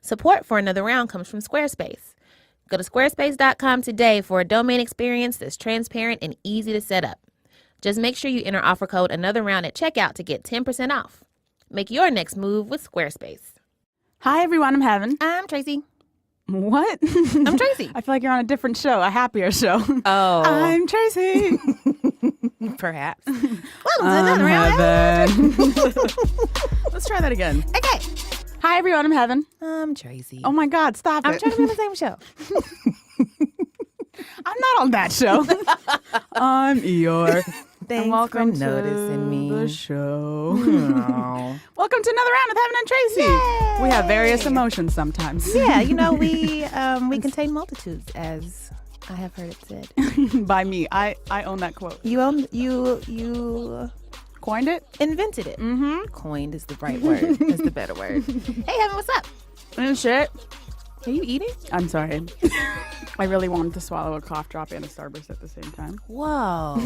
Support for Another Round comes from Squarespace. Go to squarespace.com today for a domain experience that's transparent and easy to set up. Just make sure you enter offer code Another Round at checkout to get 10% off. Make your next move with Squarespace. Hi, everyone. I'm Heben. I'm Tracy. What? I'm Tracy. I feel like you're on a different show, a happier show. Oh. I'm Tracy. Perhaps. Welcome to Another Round. Heben. Let's try that again. Okay. Hi, everyone. I'm Heben. I'm Tracy. Oh, my God. Stop I'm it. trying to be on the same show. I'm not on that show. I'm Eeyore. Thanks and welcome for noticing me. the show. Oh. Welcome to Another Round with Heben and Tracy. Yay! We have various emotions sometimes. Yeah, you know, we contain multitudes, as I have heard it said. By me. I own that quote. You Coined it? invented it. Mm-hmm. Coined is the right word. Is the better word. Hey, Heben, what's up? And shit. Are you eating? I'm sorry. I really wanted to swallow a cough drop and a Starburst at the same time. Whoa.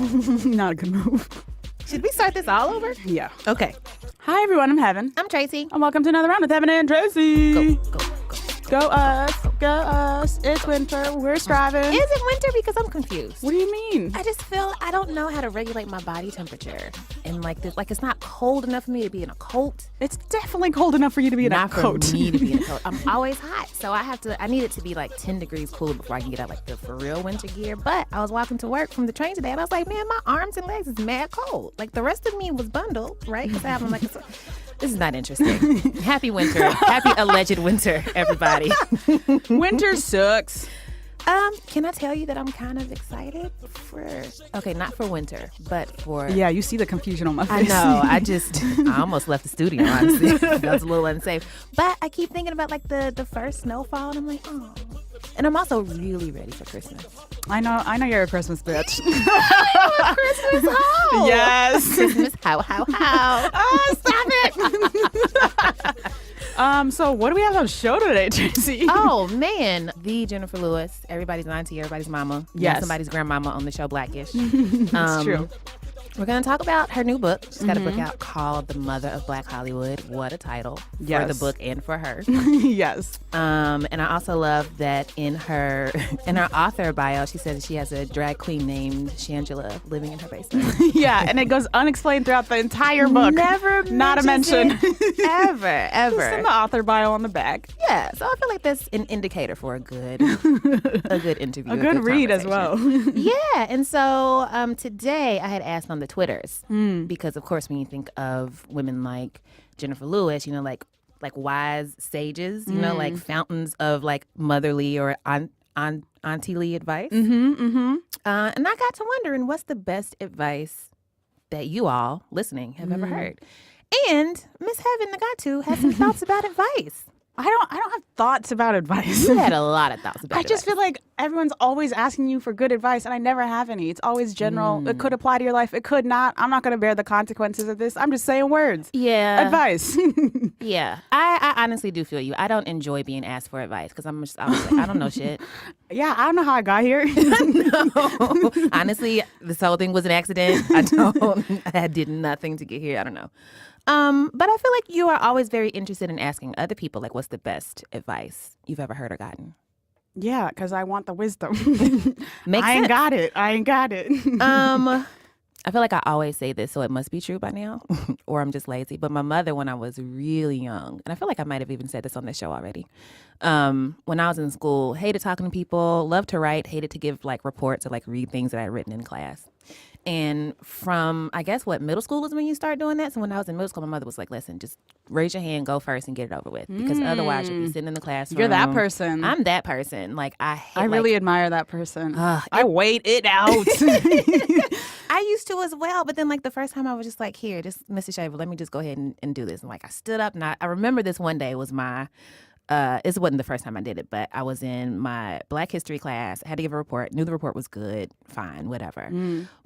Not a good move. Should we start this all over? Yeah. Okay. Hi, everyone. I'm Heben. I'm Tracy. And welcome to Another Round with Heben and Tracy. Go. Go us. Go us. It's winter. We're striving. Is it winter? Because I'm confused. What do you mean? I just feel I don't know how to regulate my body temperature. And like it's not cold enough for me to be in a coat. It's definitely cold enough for you to be in Not a coat. for me to be in a coat. I'm always hot. So I need it to be like 10 degrees cooler before I can get out like the for real winter gear. But I was walking to work from the train today and I was like, man, my arms and legs is mad cold. Like the rest of me was bundled, right? Because I have like this is not interesting. Happy winter. Happy alleged winter, everybody. Winter sucks. Can I tell you that I'm kind of excited not for winter, but for... Yeah, you see the confusion on my I face. know. I almost left the studio, honestly. That was a little unsafe. But I keep thinking about like the first snowfall and I'm like, oh. And I'm also really ready for Christmas. I know you're a Christmas bitch. Christmas how? Yes. Christmas how? Oh, stop it. So what do we have on the show today, Tracy? Oh, man. The Jenifer Lewis, everybody's auntie, everybody's mama. Yes. Somebody's grandmama on the show Blackish. It's true. We're going to talk about her new book. She's got a book out called The Mother of Black Hollywood. What a title for the book and for her. Yes. And I also love that in her author bio, she says she has a drag queen named Shangela living in her basement. Yeah, and it goes unexplained throughout the entire book. Never Not a mention. Ever. Just in the author bio on the back. Yeah, so I feel like that's an indicator for a good interview. A good read as well. Yeah, and so today I had asked on the Twitters because, of course, when you think of women like Jenifer Lewis, you know, like wise sages, you know, like fountains of like motherly or auntie-ly advice. And I got to wondering, what's the best advice that you all listening have ever heard? And Miss Heben Nigatu has some thoughts about advice. I don't have thoughts about advice. You had a lot of thoughts about I just feel like everyone's always asking you for good advice, and I never have any. It's always general. It could apply to your life. It could not. I'm not going to bear the consequences of this. I'm just saying words. Yeah. Advice. Yeah. I honestly do feel you. I don't enjoy being asked for advice because I was like, I don't know shit. Yeah, I don't know how I got here. No. Honestly, this whole thing was an accident. I did nothing to get here. I don't know. But I feel like you are always very interested in asking other people, like, what's the best advice you've ever heard or gotten? Yeah, because I want the wisdom. Makes I ain't sense. got it. I feel like I always say this, so it must be true by now, or I'm just lazy. But my mother, when I was really young, and I feel like I might have even said this on this show already, when I was in school, hated talking to people, loved to write, hated to give like reports or like read things that I had written in class. And from, I guess, middle school is when you start doing that. So when I was in middle school, my mother was like, listen, just raise your hand, go first and get it over with. Because otherwise you'll be sitting in the classroom. You're that person. I'm that person. Like, I really admire that person. I wait it out. I used to as well. But then, like, the first time I was just like, here, just Mr. Shaver, let me just go ahead and do this. And, like, I stood up and I remember this one day was my This wasn't the first time I did it, but I was in my Black History class. I had to give a report. Knew the report was good. Fine, whatever.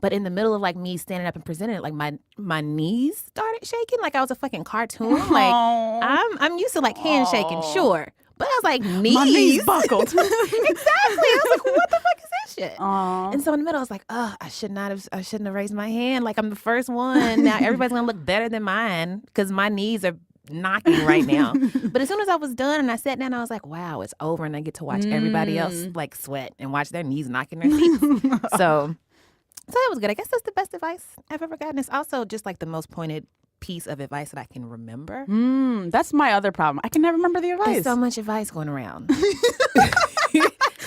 But in the middle of like me standing up and presenting it, like my knees started shaking like I was a fucking cartoon. Like I'm used to like handshaking, sure. But I was like, knees? My knees buckled. Exactly. I was like, what the fuck is that shit? Aww. And so in the middle, I was like, I shouldn't have raised my hand. Like I'm the first one. Now everybody's gonna look better than mine because my knees are knocking right now. But as soon as I was done and I sat down, I was like, wow, it's over. And I get to watch everybody else like sweat and watch their knees knocking their seats. So that was good. I guess that's the best advice I've ever gotten. It's also just like the most pointed piece of advice that I can remember. That's my other problem. I can never remember the advice. There's so much advice going around.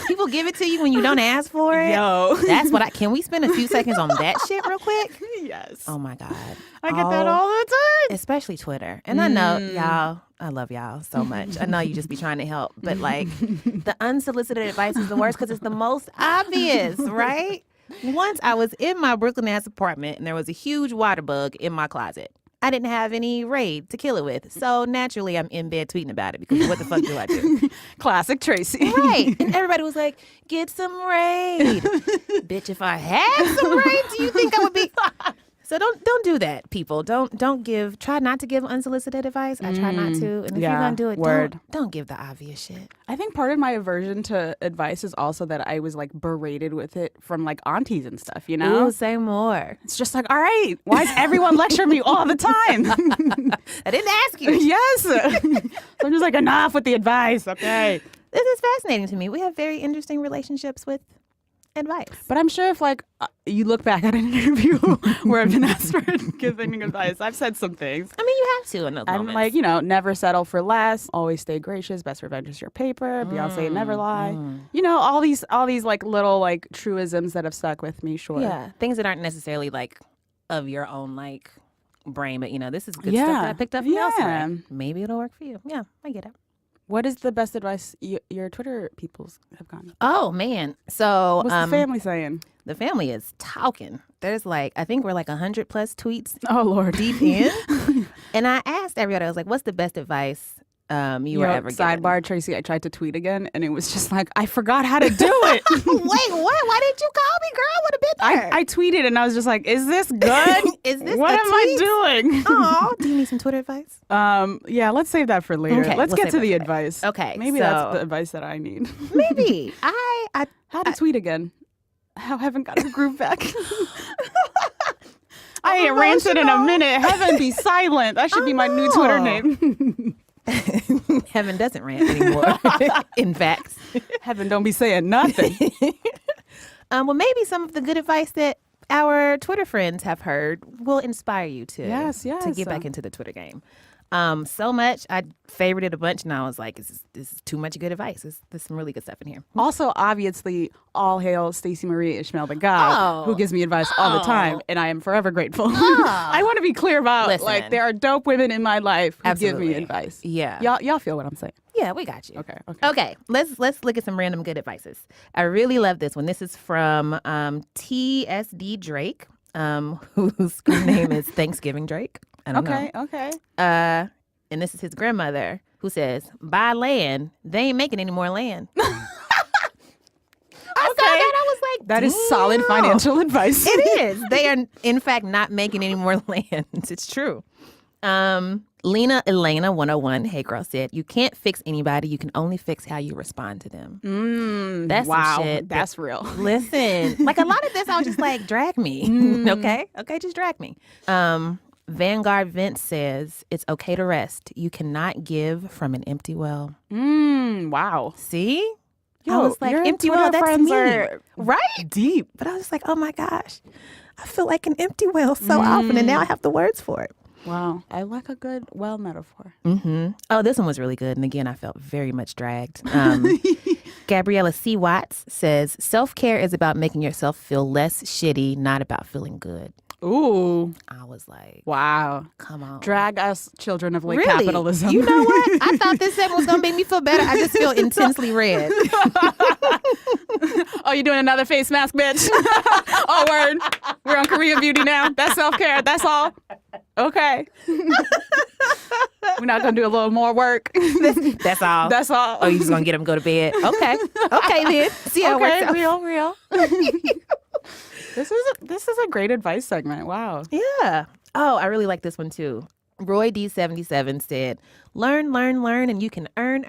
People give it to you when you don't ask for it. Yo. That's what can we spend a few seconds on that shit real quick? Yes. Oh my God. I get that all the time. Especially Twitter. And I know y'all, I love y'all so much. I know you just be trying to help. But like the unsolicited advice is the worst because it's the most obvious, right? Once I was in my Brooklyn ass apartment and there was a huge water bug in my closet. I didn't have any Raid to kill it with. So naturally, I'm in bed tweeting about it because what the fuck do I do? Classic Tracy. Right. And everybody was like, get some Raid. Bitch, if I had some Raid, do you think I would be... So don't do that, people. Try not to give unsolicited advice. I try not to. And if you're going to do it, don't give the obvious shit. I think part of my aversion to advice is also that I was like berated with it from like aunties and stuff, you know? Ooh, say more. It's just like, all right, why is everyone lecturing me all the time? I didn't ask you. Yes. So I'm just like, enough with the advice, okay? This is fascinating to me. We have very interesting relationships with advice. But I'm sure if like you look back at an interview where I've been asked for giving advice, I've said some things. I mean, you have to in those I'm moments. like, never settle for less, always stay gracious, best revenge is your paper, Beyonce never lie. All these like little like truisms that have stuck with me, sure. Yeah, things that aren't necessarily like of your own like brain, but this is good stuff that I picked up from elsewhere. Maybe it'll work for you. Yeah, I get it. What is the best advice your Twitter peoples have gotten? Oh, man. So what's the family saying? The family is talking. There's like, I think we're like 100 plus tweets. Oh, Lord. Deep in. And I asked everybody, I was like, what's the best advice you were ever given? Sidebar, Tracy, I tried to tweet again, and it was just like, I forgot how to do it. Wait, what? Why didn't you call me, girl? I would have been there. I tweeted, and I was just like, is this good? Is this what am I doing? Oh, do you need some Twitter advice? Yeah, let's save that for later. Okay, let's get to the advice. Okay. Maybe that's the advice that I need. Maybe. How to tweet again. I haven't got a group back. I ain't ranted in a minute. Heaven be silent. That should be my new Twitter name. Heaven doesn't rant anymore. In fact, Heaven don't be saying nothing. Well, maybe some of the good advice that our Twitter friends have heard will inspire you to get back into the Twitter game. So much. I favorited a bunch, and I was like, this is too much good advice. There's some really good stuff in here. Also, obviously, all hail Stacey Marie Ishmael, the God, who gives me advice all the time, and I am forever grateful. I want to be clear about, like, there are dope women in my life who give me advice. Yeah. Y'all feel what I'm saying? Yeah, we got you. Okay. Let's look at some random good advices. I really love this one. This is from TSD Drake, whose screen name is Thanksgiving Drake. I don't know. Okay. And this is his grandmother who says, buy land. They ain't making any more land. I saw that. I was like, that is solid financial advice. It is. They are, in fact, not making any more land. It's true. Lena Elena 101, hey girl, said, you can't fix anybody. You can only fix how you respond to them. That's wow. Some shit. That's real. Listen, like a lot of this, I was just like, drag me. Okay, just drag me. Vanguard Vince says, it's okay to rest. You cannot give from an empty well. Wow. See? Yo, I was like, empty well, that's me. Right? Deep. But I was just like, oh my gosh, I feel like an empty well so often, and now I have the words for it. Wow. I like a good well metaphor. Oh, this one was really good. And again, I felt very much dragged. Gabriella C. Watts says, self-care is about making yourself feel less shitty, not about feeling good. Ooh. I was like, wow. Come on. Drag us, children of late really? Capitalism. You know what? I thought this segment was going to make me feel better. I just feel intensely red. Oh, you doing another face mask, bitch? Oh, word. We're on Korean Beauty now. That's self-care. That's all. Okay. We're not going to do a little more work. That's all. That's all. Oh, you just going to get them to go to bed? Okay. Okay, then. See how it works out. Real. This is a great advice segment. Wow. Yeah. Oh, I really like this one too. Roy D77 said, learn, and you can earn.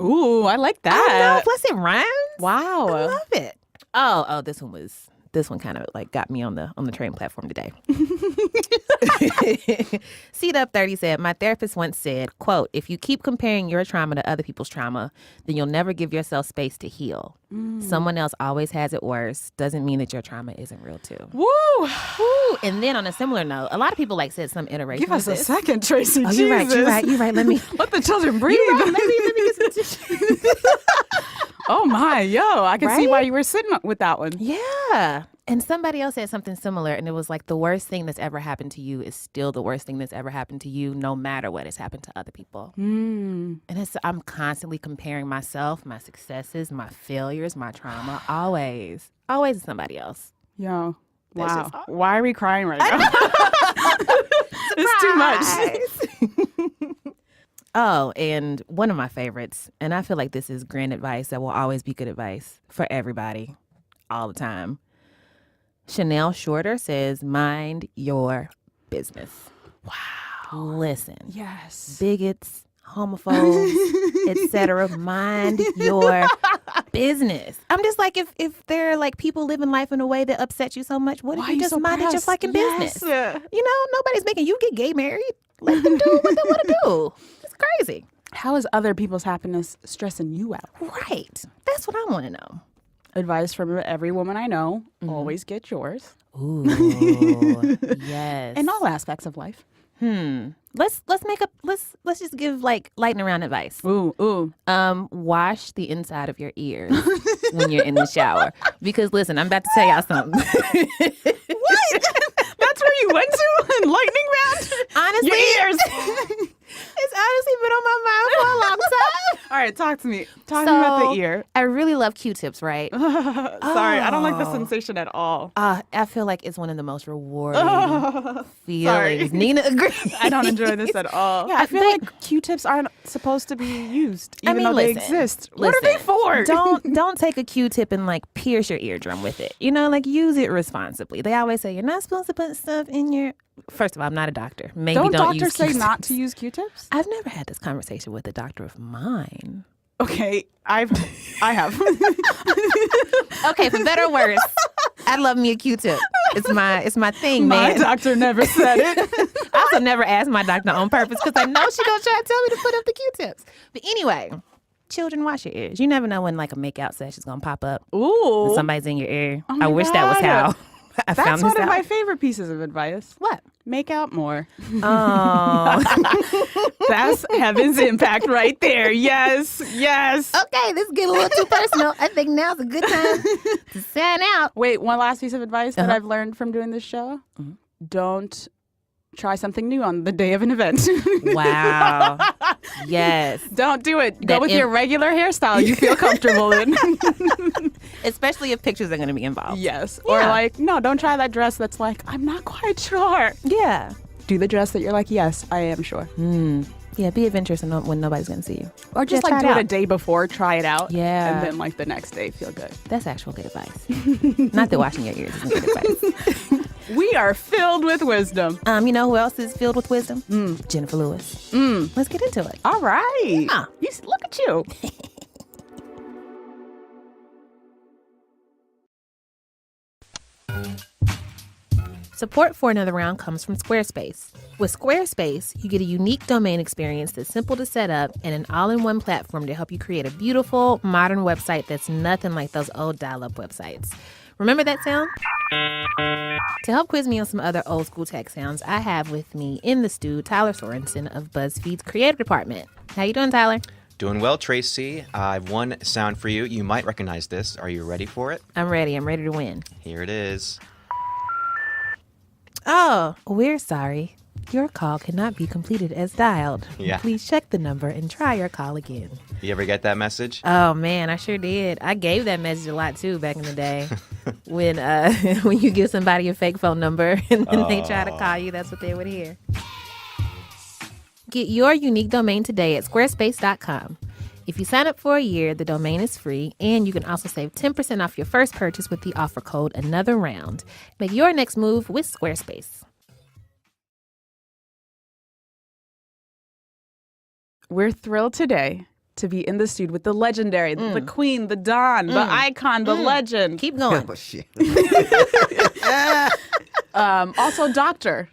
Ooh, I like that. I know. Plus it rhymes. Wow. I love it. Oh, this one was this one kind of like got me on the train platform today. C-Dub30 said, my therapist once said, quote, if you keep comparing your trauma to other people's trauma, then you'll never give yourself space to heal. Someone else always has it worse. Doesn't mean that your trauma isn't real too. Woo! Woo! And then on a similar note, a lot of people like said some iteration. Give us a second, Tracy. Oh, you're right. Let me let the children breathe. Let me get some tissue. Oh my, I can see why you were sitting with that one. Yeah. And somebody else said something similar, and it was like the worst thing that's ever happened to you is still the worst thing that's ever happened to you, no matter what has happened to other people. And I'm constantly comparing myself, my successes, my failures, my trauma, always to somebody else. Yo, wow. Why are we crying right now? It's too much. Oh, and one of my favorites, and I feel like this is grand advice that will always be good advice for everybody, all the time. Chanel Shorter says, mind your business. Wow. Listen. Yes. Bigots, homophobes, etc. Mind your business. I'm just like, if there are like people living life in a way that upsets you so much, what if you just minded your fucking business? You know, nobody's making you get gay married. Let them do what they want to do. It's crazy. How is other people's happiness stressing you out? Right. That's what I want to know. Advice from every woman I know, always get yours. Ooh, yes. In all aspects of life. Let's just give like lightning round advice. Ooh. Wash the inside of your ears when you're in the shower. Because listen, I'm about to tell y'all something. What? That's where you went to in lightning round? Honestly, your ears. It's honestly been on my mind for a long time. All right, talk to me. Talk to me about the ear. I really love Q-tips, right? Sorry, I don't like the sensation at all. I feel like it's one of the most rewarding feelings. Sorry. Nina agrees. I don't enjoy this at all. Yeah, I feel like Q-tips aren't supposed to be used, even though they exist. What are they for? Don't take a Q-tip and like pierce your eardrum with it. You know, like use it responsibly. They always say you're not supposed to put stuff in your. First of all, I'm not a doctor. Maybe don't doctors use say Q-tips. not to use Q-tips? I've never had this conversation with a doctor of mine. Okay, I have. Okay, for better or worse, I love me a Q-tip. It's my thing, man. My doctor never said it. I also never asked my doctor on purpose because I know she gonna try to tell me to put up the Q-tips. But anyway, children, wash your ears. You never know when like a makeout session's gonna pop up. Ooh, and somebody's in your ear. Oh I wish that was how. That's one of my favorite pieces of advice. What? Make out more. Oh. That's heaven's impact right there. Yes. Okay, this is getting a little too personal. I think now's a good time to sign out. Wait, one last piece of advice that I've learned from doing this show. Don't try something new on the day of an event. Wow. Yes. Don't do it. Go with your regular hairstyle you feel comfortable in. Especially if pictures are going to be involved. Yes. Yeah. Or like, no, don't try that dress that's like, I'm not quite sure. Yeah. Do the dress that you're like, yes, I am sure. Yeah, be adventurous when nobody's going to see you. Or just like do it a day before, try it out. Yeah. And then like the next day, feel good. That's actual good advice. Not that washing your ears isn't good advice. We are filled with wisdom. You know who else is filled with wisdom? Jenifer Lewis. Let's get into it. All right. Yeah. Look at you. Support for Another Round comes from Squarespace. With Squarespace, you get a unique domain experience that's simple to set up and an all-in-one platform to help you create a beautiful, modern website that's nothing like those old dial-up websites. Remember that sound? To help quiz me on some other old school tech sounds, I have with me in the stew Tyler Sorensen of BuzzFeed's creative department. How you doing, Tyler? Doing well, Tracy. I've one sound for you. You might recognize this. Are you ready for it? I'm ready. I'm ready to win. Here it is. Oh, we're sorry. Your call cannot be completed as dialed. Yeah. Please check the number and try your call again. You ever get that message? Oh, man, I sure did. I gave that message a lot, too, back in the day. when you give somebody a fake phone number and then they try to call you, that's what they would hear. Get your unique domain today at squarespace.com. If you sign up for a year, the domain is free, and you can also save 10% off your first purchase with the offer code Another Round. Make your next move with Squarespace. We're thrilled today to be in the studio with the legendary, the queen, the Don, the icon, the legend. Keep going. Oh, shit. Also, doctor.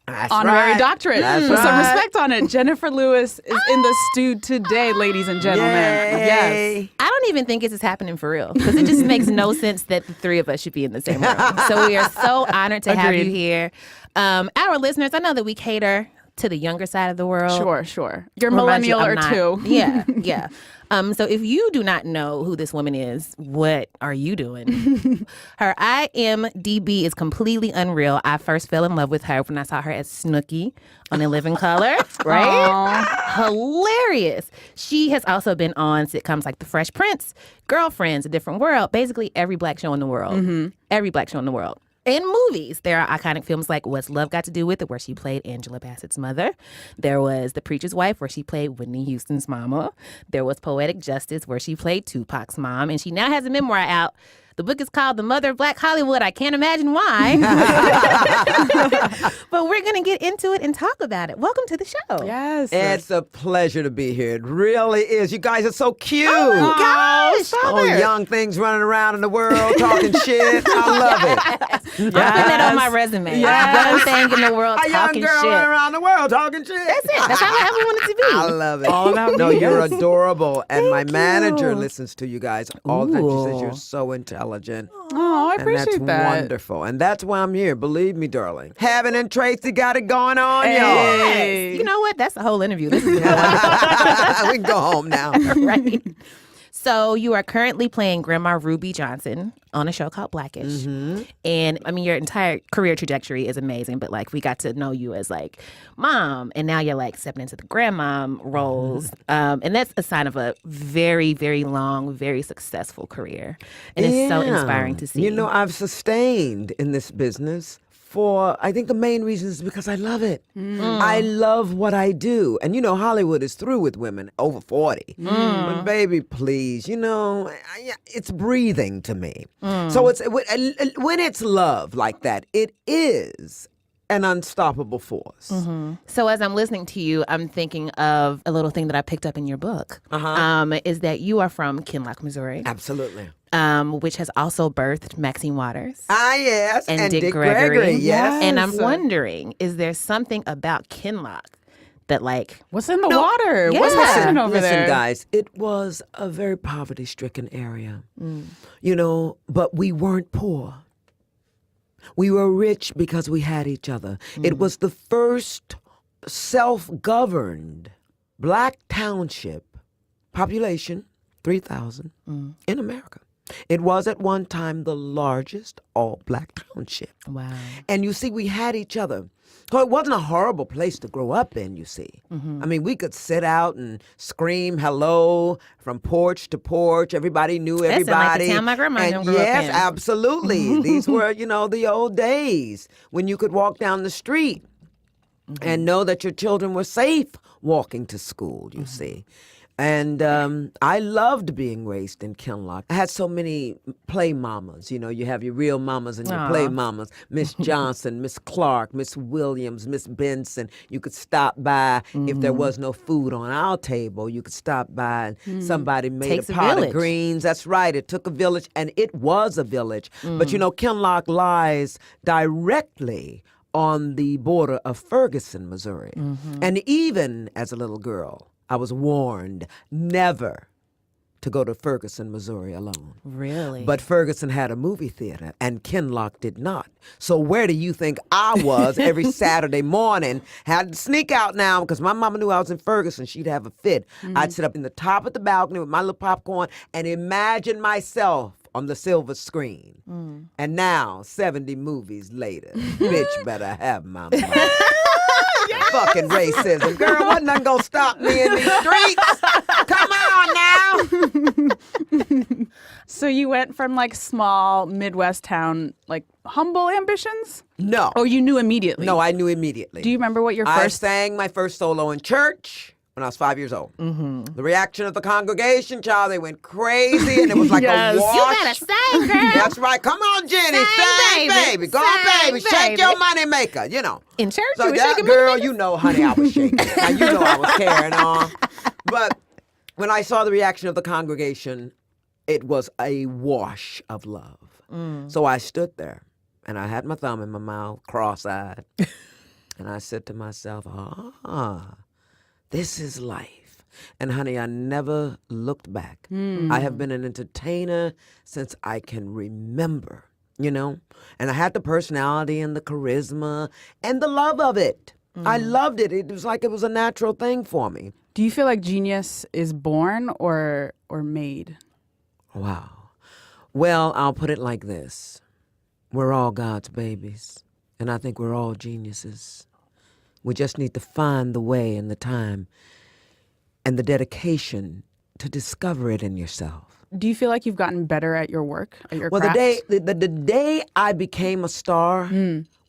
That's Honorary right. doctorate. That's Put some right. respect on it. Jenifer Lewis is in the stew today, ladies and gentlemen. Yay. Yes. I don't even think this is happening for real because it just makes no sense that the three of us should be in the same room. So we are so honored to have you here. Our listeners, I know that we cater to the younger side of the world. Sure. You're Remind you millennial I'm or not. two. Yeah. So if you do not know who this woman is, what are you doing? Her IMDb is completely unreal. I first fell in love with her when I saw her as Snooki on In Living Color, right? Hilarious. She has also been on sitcoms like The Fresh Prince, Girlfriends, A Different World, basically every black show in the world. Every black show in the world. In movies, there are iconic films like What's Love Got to Do with It, where she played Angela Bassett's mother. There was The Preacher's Wife, where she played Whitney Houston's mama. There was Poetic Justice, where she played Tupac's mom. And she now has a memoir out. The book is called The Mother of Black Hollywood. I can't imagine why. But we're going to get into it and talk about it. Welcome to the show. Yes. It's a pleasure to be here. It really is. You guys are so cute. Oh, my gosh. Oh, young things running around in the world talking shit. I love it. I'm putting that on my resume. Yes. Young thing in the world A young talking girl shit. running around the world talking shit. That's it. That's how I ever wanted to be. I love it. All about No, me, you're yes. adorable. And my Thank manager you. listens to you guys all the time. She says Ooh. you're so intelligent. Oh, I And appreciate that's that. wonderful. And that's why I'm here. Believe me, darling. Heben and Tracy got it going on, Hey. y'all. Hey. You know what? That's the whole interview. This is We can go home now. right. So you are currently playing Grandma Ruby Johnson on a show called Blackish. And I mean, your entire career trajectory is amazing, but like we got to know you as like mom, and now you're like stepping into the grandmom roles. And that's a sign of a very, very long, very successful career. And it's so Yeah. inspiring to see. You know, I've sustained in this business for, I think the main reason is because I love it. I love what I do. And, you know, Hollywood is through with women over 40. But baby, please, you know, it's breathing to me. So it's when it's love like that, it is an unstoppable force. So as I'm listening to you, I'm thinking of a little thing that I picked up in your book. Is that you are from Kinloch, Missouri. Absolutely. Which has also birthed Maxine Waters. Ah, yes. And Dick Gregory. Gregory. Yes. And I'm wondering, is there something about Kinloch that like... What's in the water? Yeah. What's happening over Listen, there? guys, it was a very poverty-stricken area. You know, but we weren't poor. We were rich because we had each other. It was the first self-governed black township, population 3,000 in America. It was at one time the largest all-black township. Wow. And you see, we had each other. So it wasn't a horrible place to grow up in, you see. I mean, we could sit out and scream hello from porch to porch. Everybody knew everybody. That sound like the town my grandma And grew up yes, in. absolutely. These were, you know, the old days when you could walk down the street and know that your children were safe walking to school, you see. And I loved being raised in Kinloch. I had so many play mamas. You know, you have your real mamas and your play mamas. Miss Johnson, Miss Clark, Miss Williams, Miss Benson. You could stop by if there was no food on our table. You could stop by and somebody made Takes a a pot village. of greens. That's right. It took a village, and it was a village. But, you know, Kinloch lies directly on the border of Ferguson, Missouri. And even as a little girl, I was warned never to go to Ferguson, Missouri alone. Really? But Ferguson had a movie theater and Kinloch did not. So where do you think I was every Saturday morning? Had to sneak out now because my mama knew I was in Ferguson. She'd have a fit. I'd sit up in the top of the balcony with my little popcorn and imagine myself on the silver screen. And now, 70 movies later, bitch better have my money. Fucking racism. Girl, wasn't nothing gonna stop me in these streets. Come on now. So you went from like small Midwest town, like humble ambitions? No. Or you knew immediately? No, I knew immediately. Do you remember what your I first... sang my first solo in church when I was 5 years old. The reaction of the congregation, child, they went crazy, and it was like Yes. a wash. You better sing, girl. That's right. Come on, Jenny. Sing, Sing, baby. baby. Go on, Sing, baby. Shake baby. your money maker, you know. In church, So you were that shaking girl, money you know, honey, I was shaking. Now, you know I was carrying on. But when I saw the reaction of the congregation, it was a wash of love. So I stood there, and I had my thumb in my mouth, cross-eyed, and I said to myself, this is life. And honey, I never looked back. I have been an entertainer since I can remember, you know? And I had the personality and the charisma and the love of it. I loved it. It was like it was a natural thing for me. Do you feel like genius is born or made? Wow. Well, I'll put it like this. We're all God's babies, and I think we're all geniuses. We just need to find the way and the time and the dedication to discover it in yourself. Do you feel like you've gotten better at your work, at your Well, craft? the day I became a star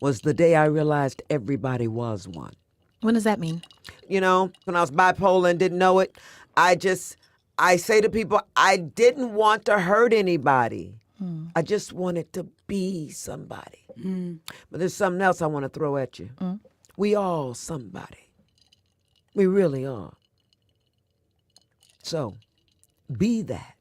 was the day I realized everybody was one. What does that mean? You know, when I was bipolar and didn't know it, I say to people, I didn't want to hurt anybody. I just wanted to be somebody. But there's something else I want to throw at you. We all somebody. We really are. So, be that.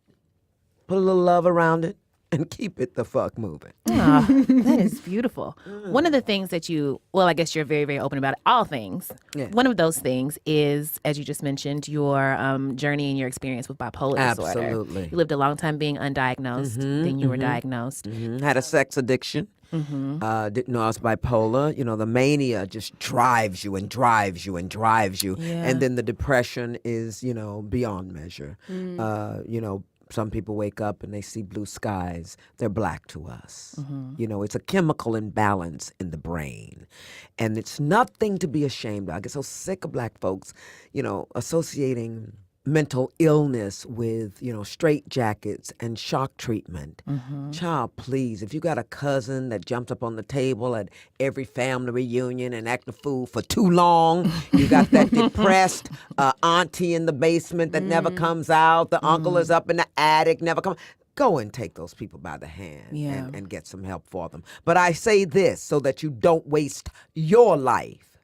Put a little love around it and keep it the fuck moving. Oh, that is beautiful. One of the things that I guess you're very, very open about all things. Yeah. One of those things is, as you just mentioned, your journey and your experience with bipolar disorder. Absolutely. You lived a long time being undiagnosed, then you were diagnosed. Had a sex addiction. Didn't know I was bipolar. You know, the mania just drives you and drives you and drives you. Yeah. And then the depression is, you know, beyond measure. You know, some people wake up and they see blue skies. They're black to us. You know, it's a chemical imbalance in the brain. And it's nothing to be ashamed of. I get so sick of black folks, you know, associating mental illness with, you know, straitjackets and shock treatment. Child, please, if you got a cousin that jumps up on the table at every family reunion and act a fool for too long, you got that depressed auntie in the basement that never comes out, the uncle is up in the attic, never comes. Go and take those people by the hand and get some help for them. But I say this so that you don't waste your life.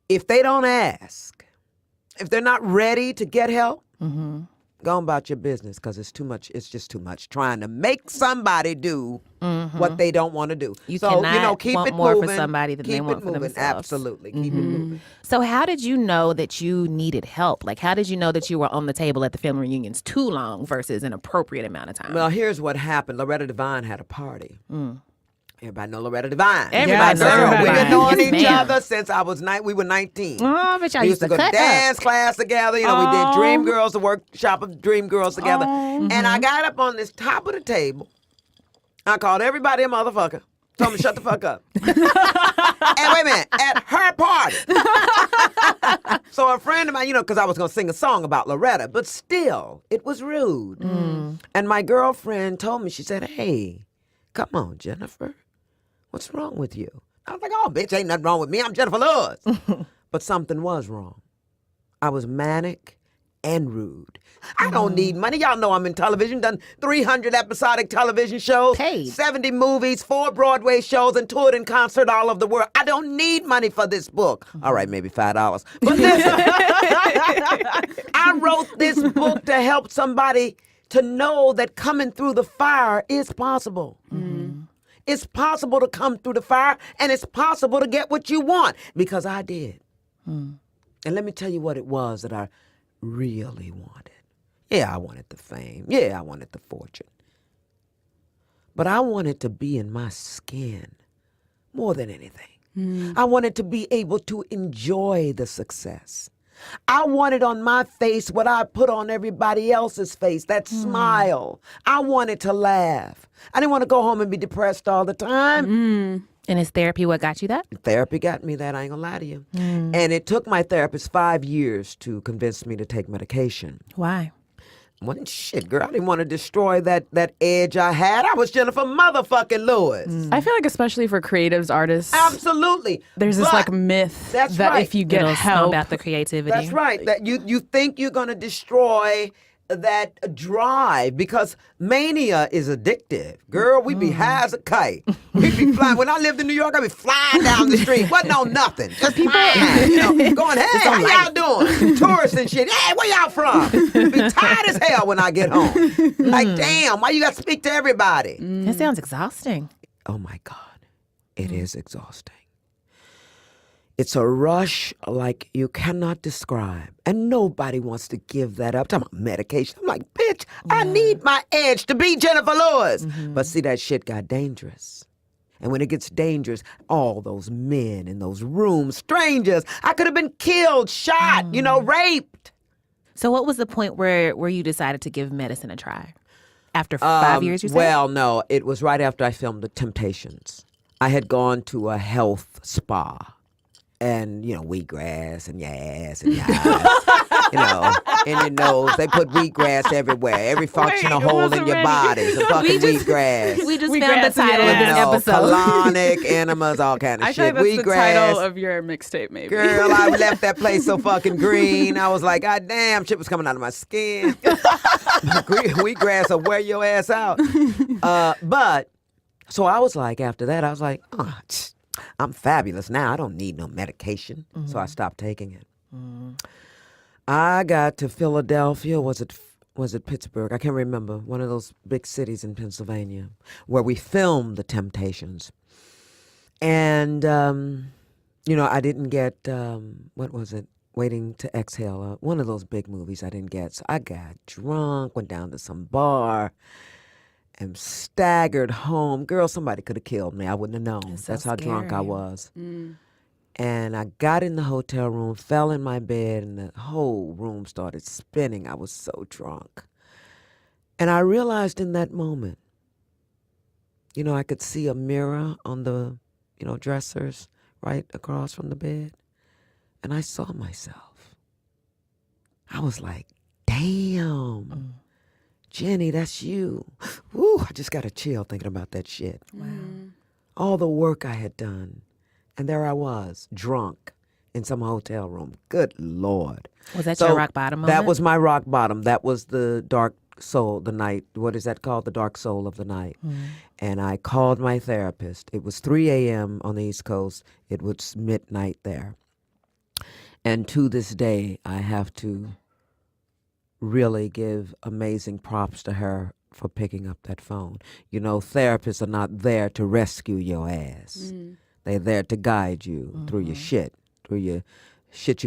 If they don't ask, if they're not ready to get help, go about your business, because it's too much. It's just too much trying to make somebody do what they don't want to do. You so, cannot you know, keep want it more moving, for somebody than they keep want it for moving. themselves. Absolutely. Keep it moving. So how did you know that you needed help? Like, how did you know that you were on the table at the family reunions too long versus an appropriate amount of time? Well, here's what happened. Loretta Devine had a party. Everybody know Loretta Devine. Everybody knows girl. Loretta We've been Devine. knowing Yes, each ma'am. other since we were 19. Oh, but y'all We used to go to cut dance up. class together. You know, we did Dream Girls, the workshop of Dream Girls together. And I got up on this top of the table. I called everybody a motherfucker. Told them to shut the fuck up. And wait a minute, at her party. So a friend of mine, you know, because I was going to sing a song about Loretta, but still, it was rude. And my girlfriend told me, she said, hey, come on, Jenifer. What's wrong with you? I was like, oh, bitch, ain't nothing wrong with me. I'm Jenifer Lewis. But something was wrong. I was manic and rude. I don't need money. Y'all know I'm in television, done 300 episodic television shows, Paid. 70 movies, 4 Broadway shows, and toured in concert all over the world. I don't need money for this book. All right, maybe $5. But listen, I wrote this book to help somebody to know that coming through the fire is possible. It's possible to come through the fire, and it's possible to get what you want, because I did. And let me tell you what it was that I really wanted. Yeah, I wanted the fame. Yeah, I wanted the fortune. But I wanted to be in my skin more than anything. I wanted to be able to enjoy the success. I wanted on my face what I put on everybody else's face, that smile. I wanted to laugh. I didn't want to go home and be depressed all the time. And is therapy what got you that? Therapy got me that, I ain't gonna lie to you. And it took my therapist 5 years to convince me to take medication. Why? Well, shit, girl, I didn't want to destroy that edge I had. I was Jenifer motherfucking Lewis. I feel like especially for creatives, artists, Absolutely. there's this But like myth that's that right. if you get It'll help, about the creativity. That's right. That you think you're gonna destroy that drive, because mania is addictive. Girl, we be high as a kite. We be flying. When I lived in New York, I'd be flying down the street. Wasn't on nothing. Just flying, going, hey, how y'all doing? Tourists and shit. Hey, where y'all from? Be tired as hell when I get home. Like, damn, why you got to speak to everybody? That sounds exhausting. Oh, my God. It is exhausting. It's a rush like you cannot describe. And nobody wants to give that up. I'm on medication. I'm like, bitch, I need my edge to be Jenifer Lewis. But see, that shit got dangerous. And when it gets dangerous, all those men in those rooms, strangers, I could have been killed, shot, raped. So what was the point where you decided to give medicine a try? After 5 years, you said? Well, no, it was right after I filmed The Temptations. I had gone to a health spa. And, wheatgrass and your ass and your eyes, in your nose. They put wheatgrass everywhere. Every functional hole in your body is a fucking wheatgrass. We just found the title of this episode. Colonic enemas, all kind of shit. I feel like that's the title of your mixtape, maybe. Girl, I left that place so fucking green. I was like, God damn, shit was coming out of my skin. Wheatgrass will wear your ass out. But, so I was like, after that, I was like, I'm fabulous now. I don't need no medication. So I stopped taking it. I got to Philadelphia. Was it Pittsburgh? I can't remember. One of those big cities in Pennsylvania where we filmed The Temptations. And, I didn't get, what was it? Waiting to Exhale. One of those big movies I didn't get. So I got drunk, went down to some bar, and staggered home. Girl, somebody could have killed me. I wouldn't have known. That's how drunk I was. And I got in the hotel room, fell in my bed, and the whole room started spinning. I was so drunk. And I realized in that moment, I could see a mirror on the, dressers right across from the bed. And I saw myself. I was like, damn. Jenny, that's you. Woo, I just got a chill thinking about that shit. Wow. All the work I had done. And there I was, drunk in some hotel room. Good Lord. Was that your rock bottom moment? That was my rock bottom. That was the dark soul, the night. What is that called? The dark soul of the night. And I called my therapist. It was 3 a.m. on the East Coast. It was midnight there. And to this day, I have to really give amazing props to her for picking up that phone. Therapists are not there to rescue your ass. They're there to guide you through your shit. You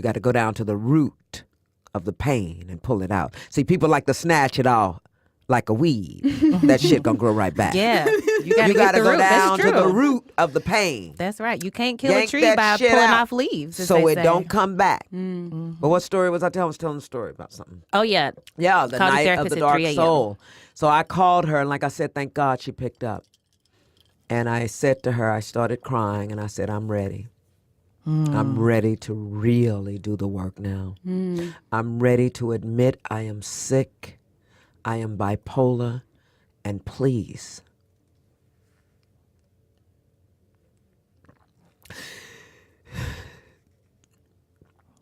got to go down to the root of the pain and pull it out. See, people like to snatch it all like a weed. That shit gonna grow right back. Yeah. You got to go down to the root of the pain. That's right. You can't kill a tree by pulling off leaves. So it don't come back. But what story was I telling? I was telling a story about something. Oh, yeah. Yeah, the night of the dark soul. So I called her, and like I said, thank God she picked up. And I said to her, I started crying, and I said, I'm ready. I'm ready to really do the work now. I'm ready to admit I am sick. I am bipolar, and please,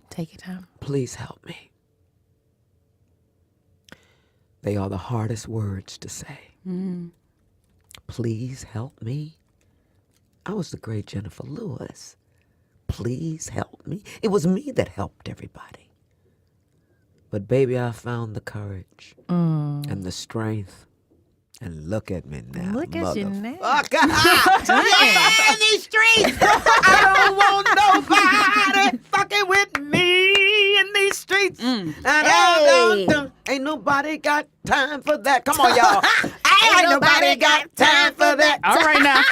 take your time. Please help me. They are the hardest words to say. Please help me. I was the great Jenifer Lewis. Please help me. It was me that helped everybody. But baby, I found the courage and the strength. And look at me now. Look at you now. Yeah, in these streets. I don't want nobody fucking with me in these streets. Ain't nobody got time for that. Come on, y'all. Ain't nobody got time for that. All right now.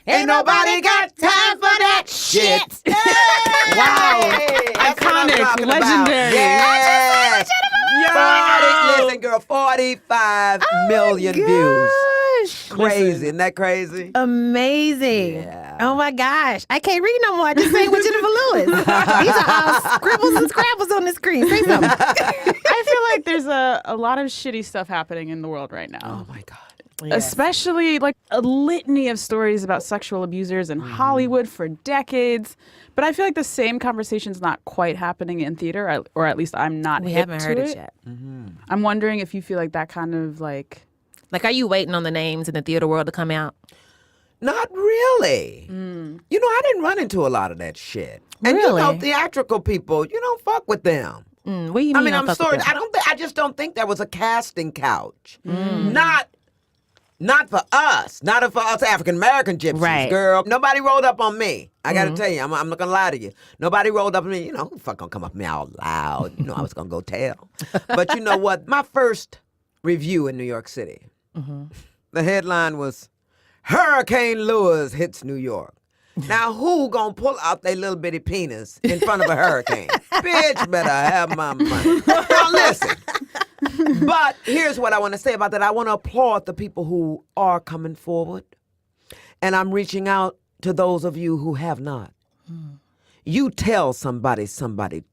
Ain't nobody got time for that shit. Wow. Iconic, legendary. Yes. Listen, girl, 45 million views. Crazy. Isn't that crazy? Amazing. Yeah. Oh my gosh. I can't read no more. I just sang with Jenifer Lewis. These are all scribbles and scrabbles on the screen. Say something. I feel like there's a lot of shitty stuff happening in the world right now. Oh my God. Especially like a litany of stories about sexual abusers in Hollywood for decades. But I feel like the same conversation's not quite happening in theater, or at least I'm not We hip haven't to heard it. it yet. I'm wondering if you feel like that kind of like... Like, are you waiting on the names in the theater world to come out? Not really. You know, I didn't run into a lot of that shit. And you know, theatrical people, you don't fuck with them. What do you mean? I mean, I'm sorry. I just don't think there was a casting couch. Not for us. Not for us African American gypsies, girl. Nobody rolled up on me. I got to tell you, I'm not going to lie to you. Nobody rolled up on me. You know, who the fuck going to come up to me out loud? You know, I was going to go tell. But you know what? My first review in New York City, the headline was, Hurricane Lewis hits New York. Now, who gonna pull out their little bitty penis in front of a hurricane? Bitch better have my money. Now, listen. But here's what I want to say about that. I want to applaud the people who are coming forward. And I'm reaching out to those of you who have not. You tell somebody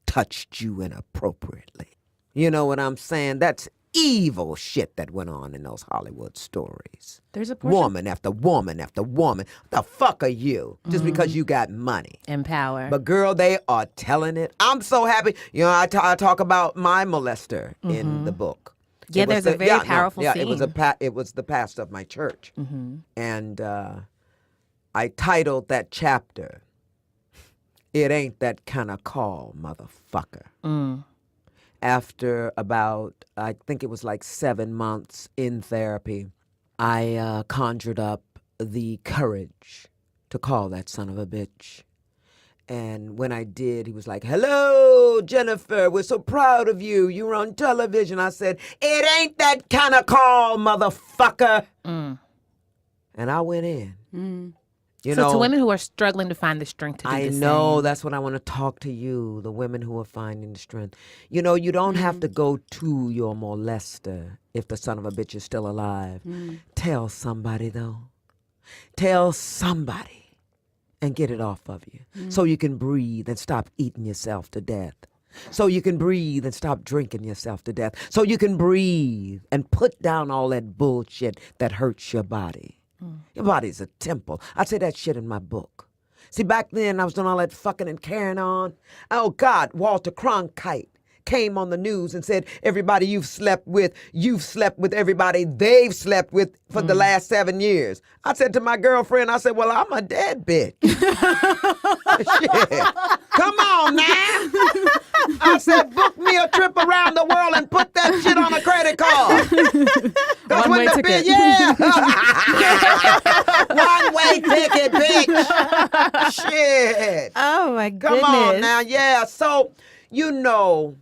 touched you inappropriately. You know what I'm saying? That's evil shit that went on in those Hollywood stories. There's a portion. Woman after woman after woman. What the fuck are you? Just because you got money. And power. But girl, they are telling it. I'm so happy. You know, I talk about my molester in the book. Yeah, there's a very powerful scene. It was the pastor of my church. And I titled that chapter, It Ain't That Kind of Call, Motherfucker. After about, I think it was like 7 months in therapy, I conjured up the courage to call that son of a bitch. And when I did, he was like, hello, Jenifer, we're so proud of you. You were on television. I said, it ain't that kind of call, motherfucker. And I went in. You know, to women who are struggling to find the strength to do the same. I know, that's what I want to talk to you, the women who are finding the strength. You know, you don't have to go to your molester if the son of a bitch is still alive. Tell somebody, though. Tell somebody and get it off of you so you can breathe and stop eating yourself to death. So you can breathe and stop drinking yourself to death. So you can breathe and put down all that bullshit that hurts your body. Your body's a temple. I say that shit in my book. See, back then I was doing all that fucking and carrying on. Oh, God, Walter Cronkite came on the news and said, everybody you've slept with everybody they've slept with for the last 7 years. I said to my girlfriend, I said, well, I'm a dead bitch. Shit. Come on now. I said, book me a trip around the world and put that shit on a credit card. One-way ticket. One-way ticket, bitch. Shit. Oh, my goodness. Come on now, yeah. So, you know.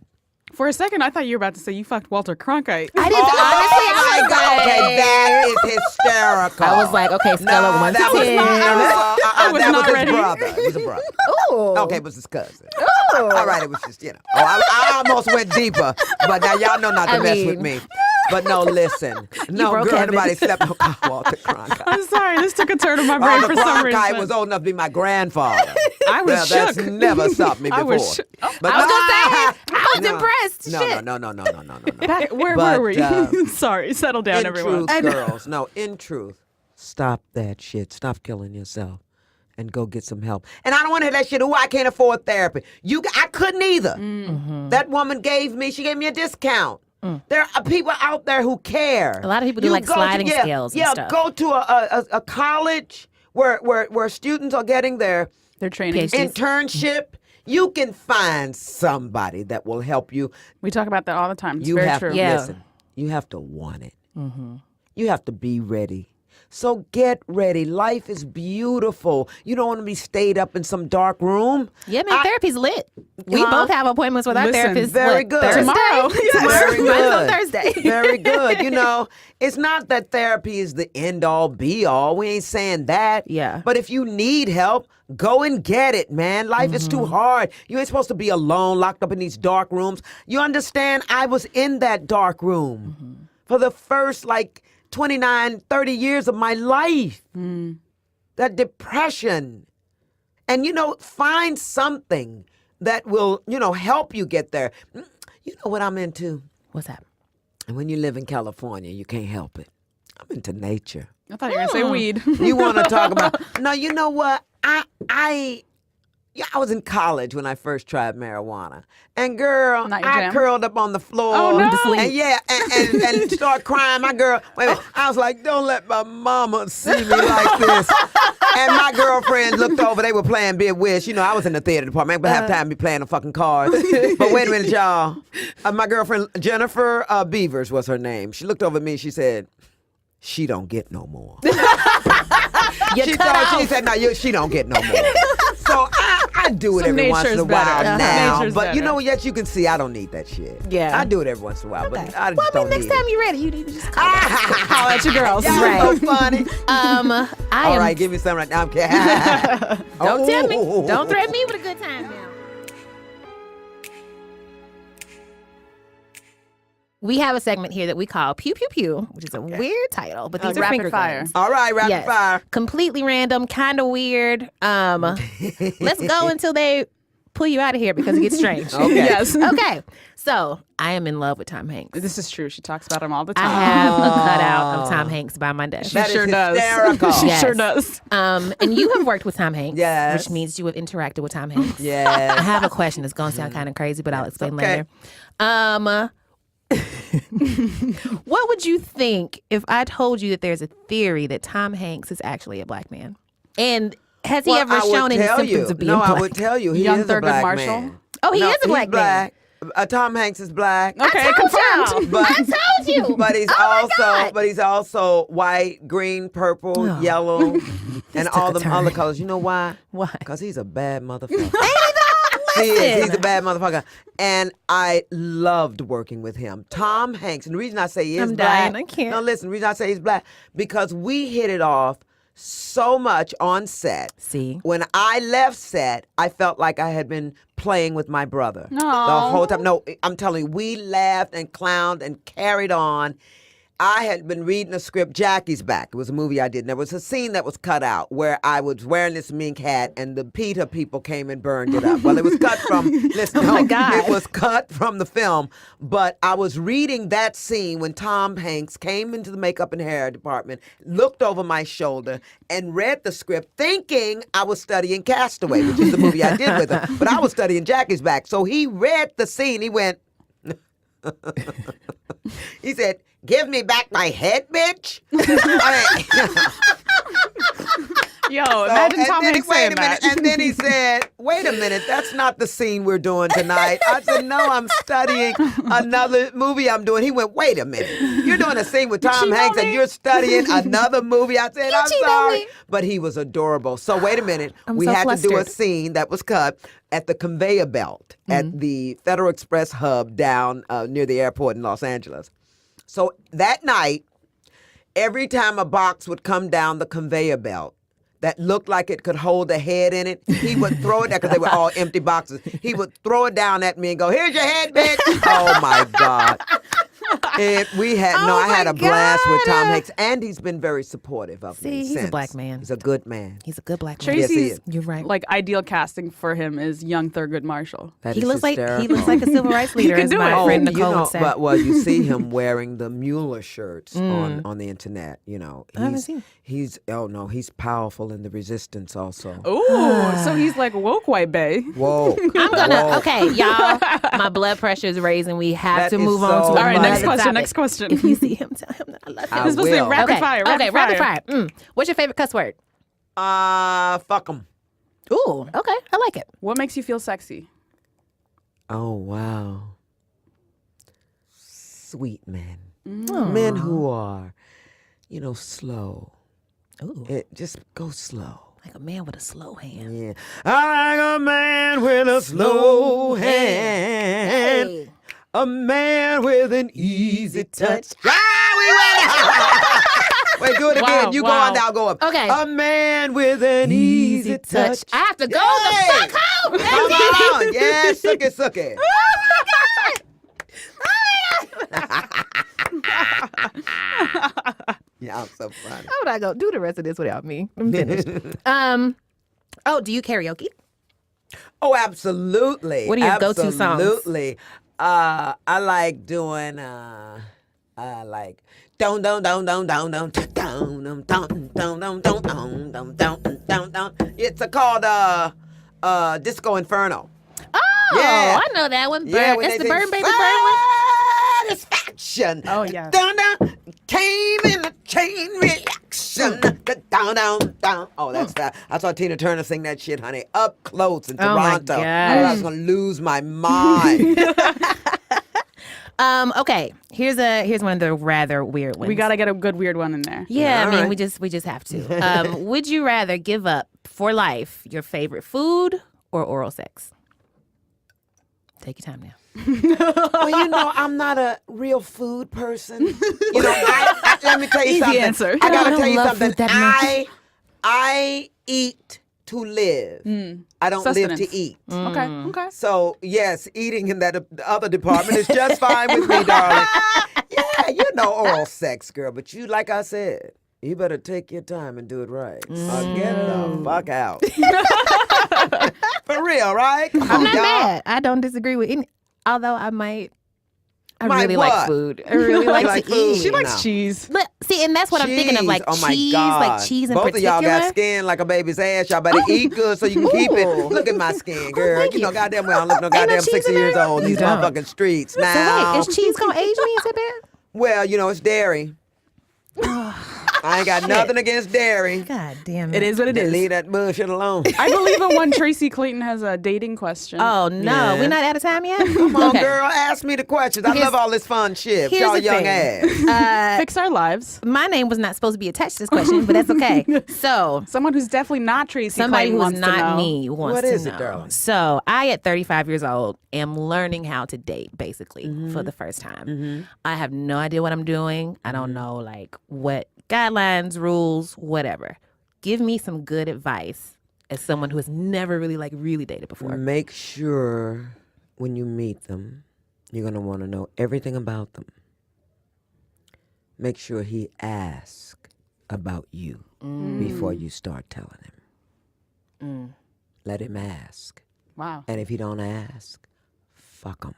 For a second, I thought you were about to say you fucked Walter Cronkite. I didn't my God. Okay, that is hysterical. I was like, okay, scale of 1 to 10. I was not his ready. brother. It was a brother. Ooh. Okay, it was his cousin. Ooh. All right, it was just, you know. I almost went deeper, but now y'all know not to mess with me. But no, listen. No, girl, nobody slept on Walter Cronkite. I'm sorry, this took a turn of my brain for some reason. Cronkite was old enough to be my grandfather. I was shook. That's never stopped me before. I was shook. But I was going to say, I was impressed. No. Where were we? Sorry, settle down, everyone. In truth, girls, no, in truth, stop that shit. Stop killing yourself. And go get some help. And I don't want to hear that shit. Oh, I can't afford therapy. I couldn't either. That woman gave me a discount. There are people out there who care. A lot of people do like sliding scales and stuff. Go to a college where students are getting their training internship. You can find somebody that will help you. We talk about that all the time. It's very true. Listen, you have to want it. You have to be ready. So get ready. Life is beautiful. You don't want to be stayed up in some dark room. Yeah, man, therapy's lit. We both have appointments with our therapist. Very good. Thursday? Tomorrow. Very good. On Thursday. Very good. You know, it's not that therapy is the end all be all. We ain't saying that. Yeah. But if you need help, go and get it, man. Life is too hard. You ain't supposed to be alone, locked up in these dark rooms. You understand? I was in that dark room for the first 29, 30 years of my life. That depression. And, find something that will, help you get there. You know what I'm into? What's that? And when you live in California, you can't help it. I'm into nature. I thought you were going to say weed. You want to talk about? No, you know what? I was in college when I first tried marijuana, and girl, I curled up on the floor. Oh, no. and start crying. My girl, wait a minute. I was like, don't let my mama see me like this. And my girlfriends looked over. They were playing Big Wish. You know, I was in the theater department, but half time be playing the fucking cards. But wait a minute, y'all. My girlfriend Jenifer Beavers was her name. She looked over at me. She said, "She don't get no more." She said, "No, she don't get no more." So I do it every once in a while now. But you know, yet you can see I don't need that shit. Yeah. I do it every once in a while, but I just well, I mean, don't next need time it. you're ready, you need to just call at your girls. Y'all Right. so funny. All right, give me some right now. I'm kidding. Don't tell me. Don't threaten me with a good time now. We have a segment here that we call Pew Pew Pew, which is a weird title, but these are rapid finger fire. guns. All right, rapid fire. Completely random, kind of weird. Let's go until they pull you out of here because it gets strange. Okay. Yes. Okay. So I am in love with Tom Hanks. This is true. She talks about him all the time. I have a cutout of Tom Hanks by my desk. That sure is does. hysterical. She Yes. sure does. And you have worked with Tom Hanks, Yes. which means you have interacted with Tom Hanks. Yes. I have a question. It's going to sound kind of crazy, but I'll explain okay. later. What would you think if I told you that there's a theory that Tom Hanks is actually a black man? And has he ever shown any symptoms of being black? No, I would tell you. He Young is a Thurgood black Marshall? man. Oh, he is a black he's black. Tom Hanks is black. Okay, I told confirmed. y'all. I told you. But he's also white, green, purple, yellow, and all took a the turn. other colors. You know why? Why? Because he's a bad motherfucker. Listen. He's a bad motherfucker. And I loved working with him. Tom Hanks, and the reason I say he is I'm black. dying. I can't. No, listen, the reason I say he's black, because we hit it off so much on set. See? When I left set, I felt like I had been playing with my brother the whole time. No, I'm telling you, we laughed and clowned and carried on. I had been reading a script, Jackie's Back. It was a movie I did. And there was a scene that was cut out where I was wearing this mink hat and the PETA people came and burned it up. Well, it was cut from, my God. It was cut from the film. But I was reading that scene when Tom Hanks came into the makeup and hair department, looked over my shoulder, and read the script thinking I was studying Castaway, which is the movie I did with him. But I was studying Jackie's Back. So he read the scene. He went, he said, "Give me back my head, bitch." Yo, imagine Tom Hanks saying wait a minute, that. and then he said, "Wait a minute, that's not the scene we're doing tonight." I said, "No, I'm studying another movie I'm doing." He went, "Wait a minute, you're doing a scene with Tom Hanks and you're studying another movie." I said, "I'm sorry," but he was adorable. So wait a minute, we so had to do a flustered. scene that was cut at the conveyor belt at the Federal Express hub down near the airport in Los Angeles. So that night, every time a box would come down the conveyor belt that looked like it could hold a head in it, he would throw it down, because they were all empty boxes. He would throw it down at me and go, "Here's your head, bitch." Oh, my God. I had a blast with Tom Hanks, and he's been very supportive of me he's since. a black man. He's a good man. He's a good black man. Yes, he Tracy's is. You're right. like ideal casting for him is young Thurgood Marshall. That He is looks like hysterical. a civil rights leader, could as do my it. friend you Nicole know, would say. but you see him wearing the Mueller shirts on the internet. You know, haven't seen. he's powerful in the resistance also. Ooh, so he's like woke white bae. Whoa! I'm gonna. Whoa. Okay, y'all. My blood pressure is raising. We have That to is move on so to All right, another next question. topic. Next question. If you see him, tell him that I love him. I It's supposed to be will. rapid Okay. fire. Okay, rapid fire. What's your favorite cuss word? Fuck him. Ooh, okay, I like it. What makes you feel sexy? Oh wow! Sweet men, men who are, slow. Ooh, Just go slow. like a man with a slow hand. Yeah, I like a man with a slow hand. Hey. A man with an easy touch. Ah, we went. Wait, do it again. Wow, You wow. go on now, go up. Okay. A man with an easy touch. I have to go Yay. the fuck home. Come on. Yeah, suck it, suck it. Yeah, I'm so funny. How would I go do the rest of this without me? I'm finished. Oh, do you karaoke? Oh, absolutely. What are your go-to songs? Absolutely. I like doing Like don don don don don don don don don don don don don don. It's called Disco Inferno. Oh, Yeah. I know that one. Yeah, when That's they the say Burn Baby Burn one. Satisfaction. Oh, yeah. Down down came in a chain reaction. Down down down. Oh, that's that. I saw Tina Turner sing that shit, honey, up close in Oh, my Toronto. gosh. I was gonna lose my mind. Okay, here's one of the rather weird ones. We got to get a good weird one in there. Yeah, I All mean, right. we just have to. Would you rather give up for life your favorite food or oral sex? Take your time now. Well, you know, I'm not a real food person. You know, let me tell you Easy something. answer. I I gotta don't tell you love something. food that much. I eat to live. I don't live Sustenance. to eat. Okay. So yes, eating in that other department is just fine with me, darling. Yeah, you know oral sex, girl. But you, like I said, you better take your time and do it right. Or get the fuck out. For real, right? Come I'm on, not y'all. mad. I don't disagree with any. Although I might. I Might really what? like food. I really like like to food? eat. She likes No. cheese. But see, and that's what I'm thinking of, like Oh my cheese, God. like cheese in Both particular. of y'all got skin like a baby's ass. Y'all better eat good so you can keep it. Look at my skin, girl. thank You know, you. goddamn well I don't look no Ain't no goddamn cheese 60 in years there? old in You these don't. motherfucking streets So now. wait, is cheese gonna age me? Is it bad? Well, you know, it's dairy. I ain't got nothing against dairy. God damn It is what it is. Leave that bullshit alone. I believe in one Tracy Clayton has a dating question. Oh no, Yeah. we're not out of time yet. Come on, girl, ask me the questions. I Here's- love all this fun shit. here's Y'all the young thing. ass. Fix our lives. My name was not supposed to be attached to this question, but that's okay. So Someone who's definitely not Tracy somebody Clayton who's wants to not know. me wants What to is know. it, darling? So I, at 35 years old, am learning how to date, basically, for the first time. I have no idea what I'm doing. I don't know, like, what guidelines, rules, whatever. Give me some good advice as someone who has never really, like, really dated before. Make sure when you meet them, you're going to want to know everything about them. Make sure he asks about you before you start telling him. Let him ask. Wow. And if he don't ask, fuck him.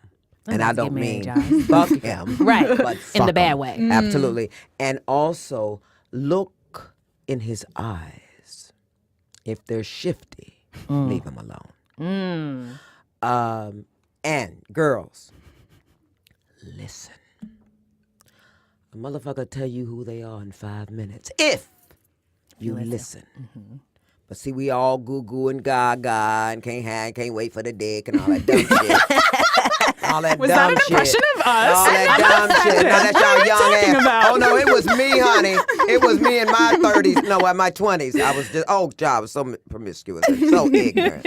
I'm And about I to get don't married, mean y'all. fuck him. Right. But In the fuck bad him. way. Absolutely. And also, look in his eyes. If they're shifty, leave him alone. And girls, listen. A motherfucker tell you who they are in 5 minutes if you listen. But see, we all goo and gaga and can't wait for the dick and all that dumb shit. All that Was dumb that an shit. impression of us? All that dumb shit. No, that's y'all young talking ass. about? Oh no, it was me, honey. It was me in my 30s. No, in my 20s. I was just God, I was so promiscuous and so ignorant.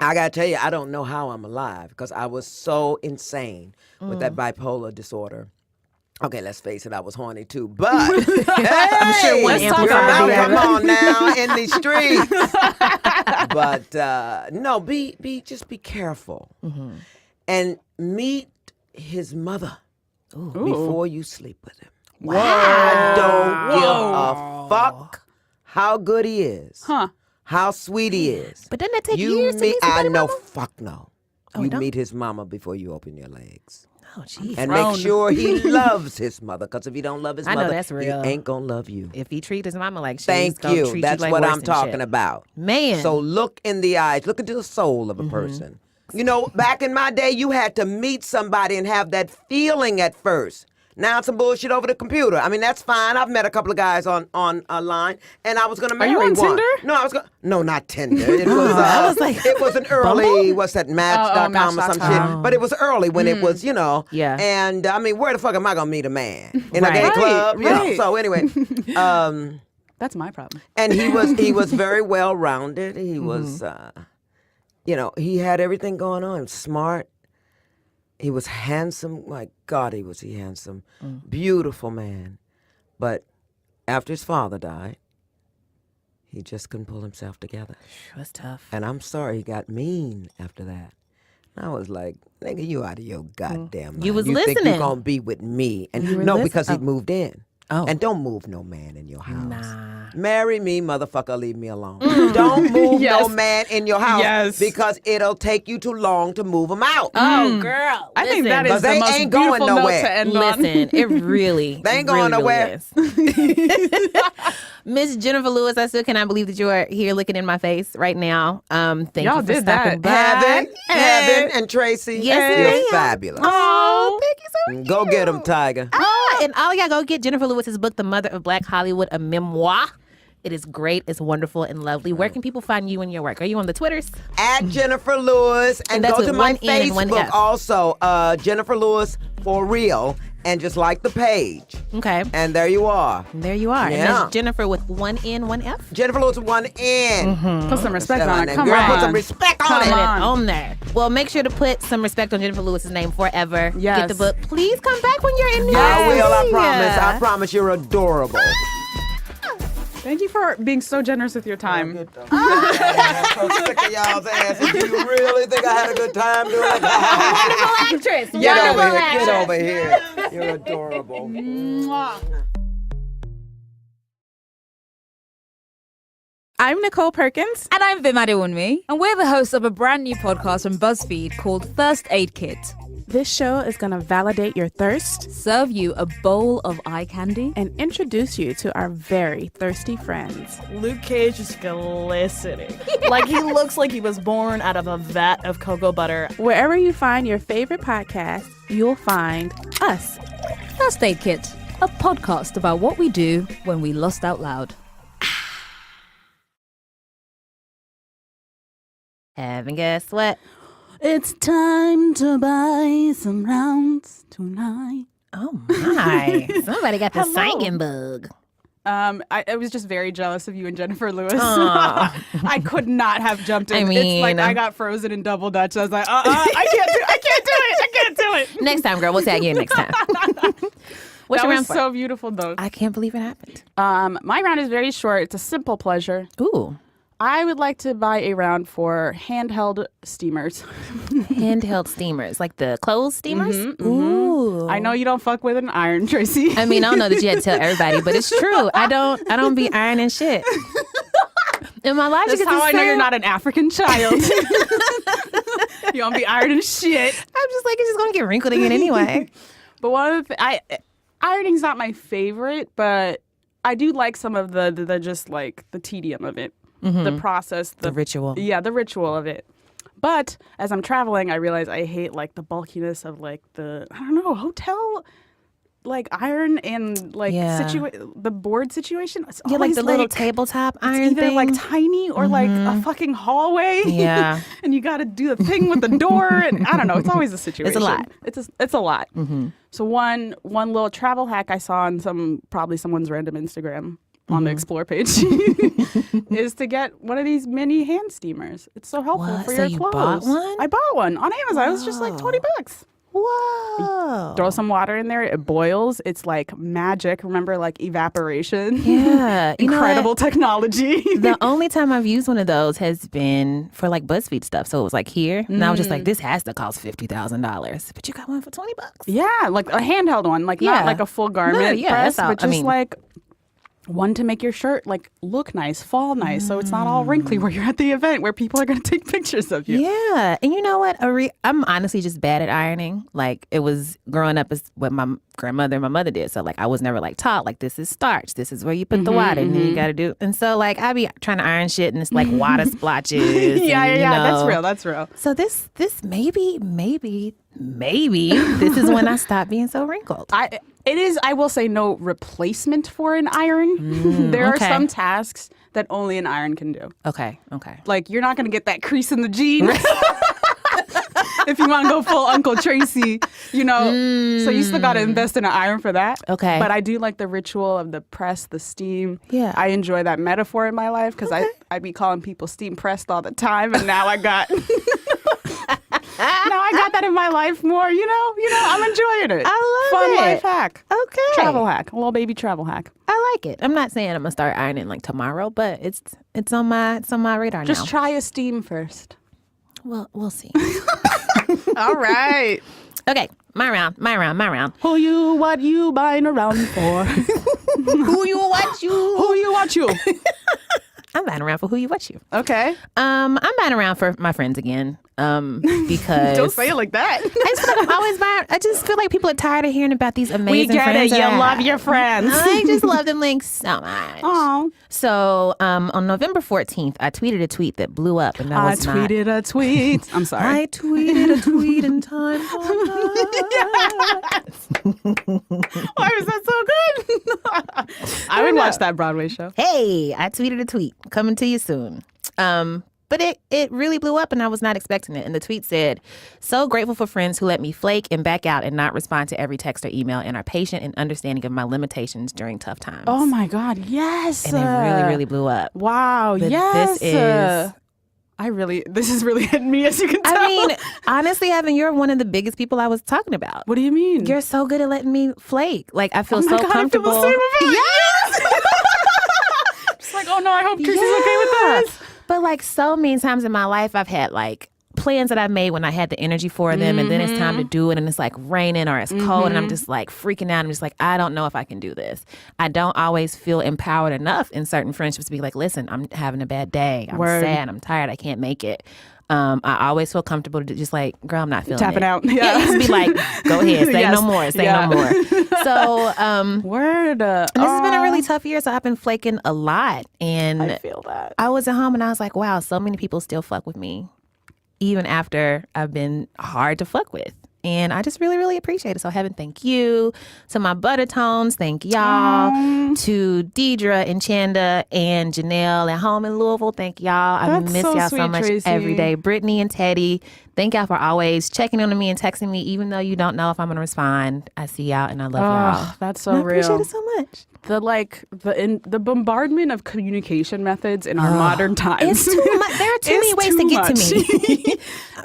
I gotta tell you, I don't know how I'm alive because I was so insane with that bipolar disorder. Okay, let's face it, I was horny too, but I'm sure one amplified the come other. on now in these streets. But no, just be careful and meet his mother before you sleep with him. Wow. I don't give a fuck how good he is, how sweet he is. But doesn't that take You years to meet I somebody, know, mama? fuck no. Oh, You don't? meet his mama before you open your legs. Oh, jeez. And make sure he loves his mother, because if he don't love his I know mother, that's real. he ain't gonna love you. If he treats his mama like shit, he's Thank gonna you. treat That's like what worse I'm than talking shit. about. Man. So look in the eyes, look into the soul of a person. You know, back in my day, you had to meet somebody and have that feeling at first. Now it's some bullshit over the computer. I mean, that's fine. I've met a couple of guys on a line, and I was going to marry you on one. Tinder? No, I was going. No, not Tinder. It was. I was like, it was an early. What's that? Match.com or some Match.com. shit. But it was early when it was, you know. Yeah. And I mean, where the fuck am I going to meet a man in a Right. gay club? You know. Right. So anyway. That's my problem. And he was very well rounded. He was, you know, he had everything going on. He was smart. He was handsome. My God, was he handsome. Beautiful man. But after his father died, he just couldn't pull himself together. That's tough. And I'm sorry, he got mean after that. And I was like, nigga, you out of your goddamn mind. You was think listening. you're going to be with me. And You were no, lis- because oh. he'd moved in. Oh. And don't move no man in your house. Nah. Marry me, motherfucker, leave me alone. Don't move no man in your house because it'll take you too long to move them out. Oh, girl. I think that is the they most ain't going beautiful note nowhere. to end on. Listen, it really, They ain't going nowhere. Miss Jenifer Lewis, I still cannot believe that you are here looking in my face right now. Thank Y'all you for did stopping that. by. Heben and Tracy, Yes, you're ma'am. fabulous. Oh, thank you so much. Go get them, Tiger. And all y'all go get Jenifer Lewis's book, The Mother of Black Hollywood, a memoir. It is great. It's wonderful and lovely. Where can people find you and your work? Are you on the Twitters? At Jenifer Lewis, and that's go with to my one N and one Facebook F. also, Jenifer Lewis for real, and just like the page. Okay. And there you are. There you are. Yeah. And that's Jenifer with one N, one F. Jenifer Lewis with one N. Put some respect on it. Come Girl, on. put some respect on Come it. on. On there. Well, make sure to put some respect on Jenifer Lewis's name forever. Yes. Get the book. Please come back when you're in New I York. will, I promise. I promise you're adorable. Thank you for being so generous with your time. I'm so sick of y'all's asses. Do you really think I had a good time doing it? Actress. Get over here. You're adorable. I'm Nicole Perkins. And I'm Vim Adewunmi, and we're the hosts of a brand new podcast from BuzzFeed called First Aid Kit. This show is going to validate your thirst Serve you a bowl of eye candy. and introduce you to our very thirsty friends. Luke Cage is glistening. Like he looks like he was born out of a vat of cocoa butter. Wherever you find your favorite podcast, you'll find us. First Aid Kit, a podcast about what we do when we lust out loud. And guess what? It's time to buy some rounds tonight. Oh, my. Somebody got the singing bug. I was just very jealous of you and Jenifer Lewis. I could not have jumped in. I It's mean- like I got frozen in double dutch. I was like, I can't do it. Next time, girl. We'll tag you in next time. What's That your round was for? so beautiful, though. I can't believe it happened. My round is very short. It's a simple pleasure. Ooh. I would like to buy a round for handheld steamers. Handheld steamers, like the clothes steamers? Ooh. I know you don't fuck with an iron, Tracy. I mean, I don't know that you had to tell everybody, but it's true. I don't be ironing shit. And my logic That's is how the I know you're same. not an African child. You don't be ironing shit. I'm just like, it's just gonna get wrinkled again anyway. But one of the ironing's not my favorite, but I do like some of the just like the tedium of it, the process, The ritual. Yeah, the ritual of it. But as I'm traveling, I realize I hate like the bulkiness of like hotel like iron and like Yeah. the board situation. It's Yeah, like always, the little tabletop iron it's either thing. like tiny or like a fucking hallway. Yeah. And you got to do the thing with the door, and I don't know. It's always a situation. lot. It's a lot. So one little travel hack I saw on probably someone's random Instagram on the explore page is to get one of these mini hand steamers. It's so helpful What? for So your you clothes. bought one? I bought one on Amazon. It was just like $20. Whoa. Throw some water in there. It boils. It's like magic. Remember, like evaporation. Yeah. You know Incredible what? technology. The only time I've used one of those has been for like BuzzFeed stuff. So it was like here. And I was just like, this has to cost $50,000. But you got one for $20. Yeah, like a handheld one, like Yeah. not like a full garment No, yeah, press, that's all- but I just mean- like one to make your shirt like look nice, fall nice, so it's not all wrinkly where you're at the event where people are going to take pictures of you. Yeah. And you know what? I'm honestly just bad at ironing. Like it was growing up as what my grandmother and my mother did. So like I was never like taught like this is starch. This is where you put the water and then you got to do. And so like I be trying to iron shit and it's like water splotches. Yeah, and, you that's know. real. That's real. So this maybe this is when I stop being so wrinkled. It is, I will say, no replacement for an iron. There okay. are some tasks that only an iron can do. Okay. Like, you're not going to get that crease in the jeans. If you want to go full Uncle Tracy, you know. So you still got to invest in an iron for that. Okay. But I do like the ritual of the press, the steam. Yeah. I enjoy that metaphor in my life because I be calling people steam pressed all the time. And now I got... Now I got that in my life more, you know, I'm enjoying it. I love Fun it. life hack. Okay. Travel hack. A little baby travel hack. I like it. I'm not saying I'm gonna start ironing like tomorrow, but it's on my radar Just now. try a steam first. Well, we'll see. All right. Okay, My round. Who you, what you buying around for? Who you, what you? Who you, what you? I'm buying around for who you, what you. Okay. I'm buying around for my friends again. Because Don't say it like that. I just feel like I'm always buying. I just feel like people are tired of hearing about these amazing friends. You that I love have. your friends. I just love them like so much. Oh. So on November 14th, I tweeted a tweet that blew up, and that was I tweeted a tweet. I'm sorry. I tweeted a tweet in time. Why was that so good? I would watch that Broadway show. Hey, I tweeted a tweet coming to you soon. But it really blew up and I was not expecting it. And the tweet said, so grateful for friends who let me flake and back out and not respond to every text or email and are patient and understanding of my limitations during tough times. Oh my God, yes. And it really, really blew up. Wow, But yes. this This is really hitting me, as you can tell. I mean, honestly, Evan, you're one of the biggest people I was talking about. What do you mean? You're so good at letting me flake. Like, I feel Oh my so God, comfortable. I feel the same about yes! Just like, oh no, I hope Tracy's okay with this. But like so many times in my life, I've had like plans that I've made when I had the energy for them, and then it's time to do it, and it's like raining or it's cold, and I'm just like freaking out. I'm just like, I don't know if I can do this. I don't always feel empowered enough in certain friendships to be like, listen, I'm having a bad day. I'm sad. I'm tired. I can't make it. I always feel comfortable to just like, girl, I'm not feeling Tap it out. Yeah, just be like, go ahead, say Yes. no more, say no more. So, Word. and this has been a really tough year, so I've been flaking a lot. And I feel that. I was at home and I was like, wow, so many people still fuck with me, even after I've been hard to fuck with. And I just really, really appreciate it. So Heben, thank you. To my Buttertones, thank y'all. To Deidre and Chanda and Janelle at home in Louisville, thank y'all. I That's miss so y'all sweet, so much Tracy. every day. Brittany and Teddy, thank y'all for always checking on me and texting me, even though you don't know if I'm going to respond. I see y'all and I love y'all. That's And so I appreciate real. it so much. The bombardment of communication methods in our modern times. It's too much. There are too many ways to get to me.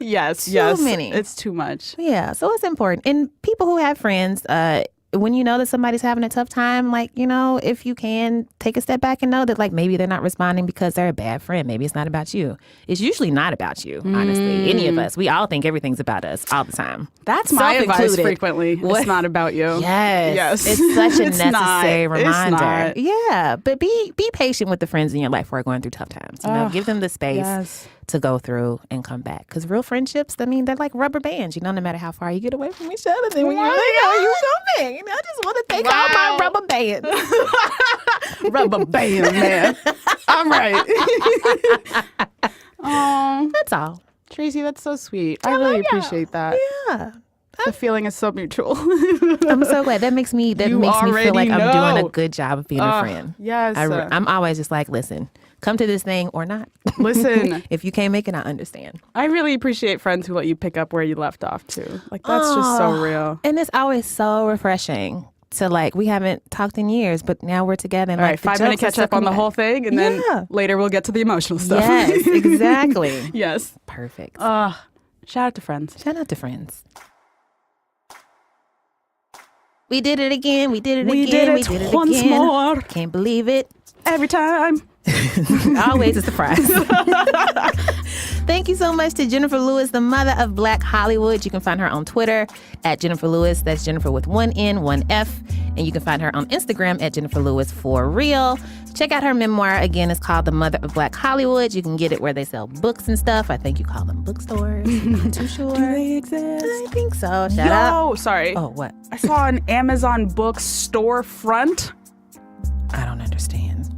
Yes, many. It's too much. Yeah, so it's important. And people who have friends, when you know that somebody's having a tough time, like, you know, if you can take a step back and know that, like, maybe they're not responding because they're a bad friend. Maybe it's not about you. It's usually not about you, honestly. Any of us. We all think everything's about us all the time. That's my advice Self-included. frequently. What? It's not about you. Yes. Yes. It's such a It's necessary not. It's reminder. not. Yeah. But be patient with the friends in your life who are going through tough times. You know, give them the space yes. to go through and come back. Because real friendships, I mean, they're like rubber bands. You know, no matter how far you get away from each other, then when you're like, oh, you coming. You know, I just want to take all my rubber bands. Rubber band, man. I'm right. Oh, That's all. Tracy, that's so sweet. I really appreciate that. Yeah. The feeling is so mutual. I'm so glad. That makes me You feel like already I'm doing know. a good job of being a friend. Yes. I'm always just like, listen, come to this thing or not. Listen. If you can't make it, I understand. I really appreciate friends who let you pick up where you left off too. Like that's just so real. And it's always so refreshing to like, we haven't talked in years, but now we're together. And All like, right, the 5 minute jokes are catch up on coming the whole back. thing, and then Yeah. later we'll get to the emotional stuff. Yes, exactly. Yes. Perfect. Shout out to friends. Shout out to friends. We did it again. We did it We again. did We it did it once again. more. Can't believe it. Every time. Always a surprise. Thank you so much to Jenifer Lewis, the mother of Black Hollywood. You can find her on Twitter at Jenifer Lewis. That's Jennifer with 1 N, 1 F. And you can find her on Instagram at Jenifer Lewis for real. Check out her memoir. Again, it's called The Mother of Black Hollywood. You can get it where they sell books and stuff. I think you call them bookstores. I'm not too sure. Do they exist? I think so. Shout out. Yo, sorry. Oh, what? I saw an Amazon book storefront. I don't understand.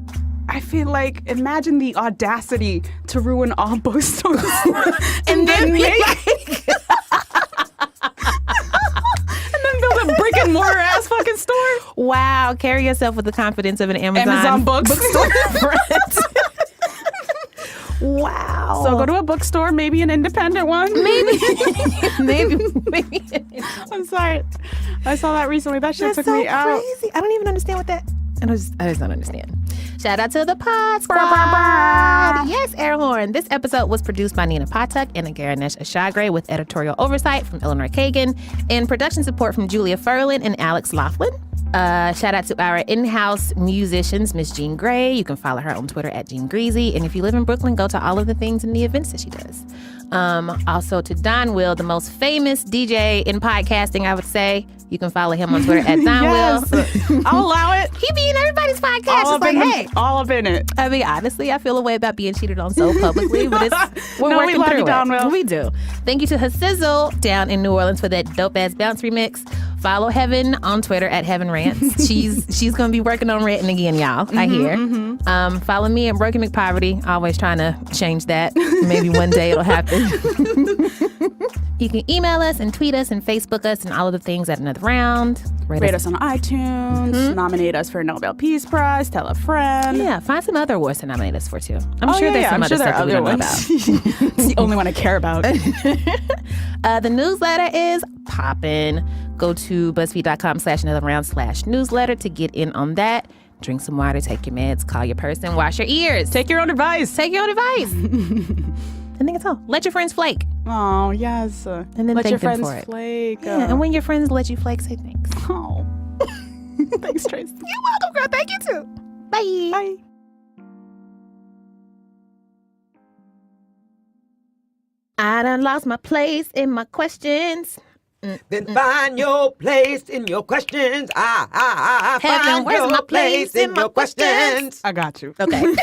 I feel like, imagine the audacity to ruin all bookstores and then make and then build a brick and mortar ass fucking store. Wow. Carry yourself with the confidence of an Amazon bookstore. Wow. So go to a bookstore, maybe an independent one. maybe. I'm sorry. I saw that recently. That shit That's took so me out. crazy. I don't even understand what that. I just don't understand. Shout out to the Pod Squad. Yes, air horn. This episode was produced by Nina Patuk and Agaranesh Ashagre with editorial oversight from Eleanor Kagan and production support from Julia Furlan and Alex Laughlin. Shout out to our in-house musicians, Miss Jean Gray. You can follow her on Twitter at Jean Greasy. And if you live in Brooklyn, go to all of the things and the events that she does. Also to Don Will, the most famous DJ in podcasting, I would say. You can follow him on Twitter at Don Will. I'll allow it. He be in everybody's podcast. All It's like, hey. all up in it. I mean, honestly, I feel a way about being cheated on so publicly, but we're No, we working love through you, it. Don Will. We do. Thank you to Hasizzle down in New Orleans for that dope-ass bounce remix. Follow Heben on Twitter at Heben Rants. She's going to be working on ranting again, y'all. I hear. Follow me at Broken McPoverty. Always trying to change that. Maybe one day it'll happen. You can email us and tweet us and Facebook us and all of the things at Another Round. Rate us on iTunes. Nominate us for a Nobel Peace Prize. Tell a friend. Yeah, find some other awards to nominate us for, too. I'm sure there's some I'm other sure there stuff are that we don't know other about. ones. It's the only one I care about. The newsletter is popping. Go to BuzzFeed.com/anotherround/newsletter to get in on that. Drink some water, take your meds, call your person, wash your ears. Take your own advice. Take your own advice. I think it's all. Let your friends flake. Oh, yes. And then let thank your them friends for it. flake. Yeah, and when your friends let you flake, say thanks. Oh. Thanks, Tracy. You're welcome, girl. Thank you, too. Bye. Bye. I done lost my place in my questions. Then find your place in your questions. Heaven, Find where's your my place in in my your questions. I got you. Okay.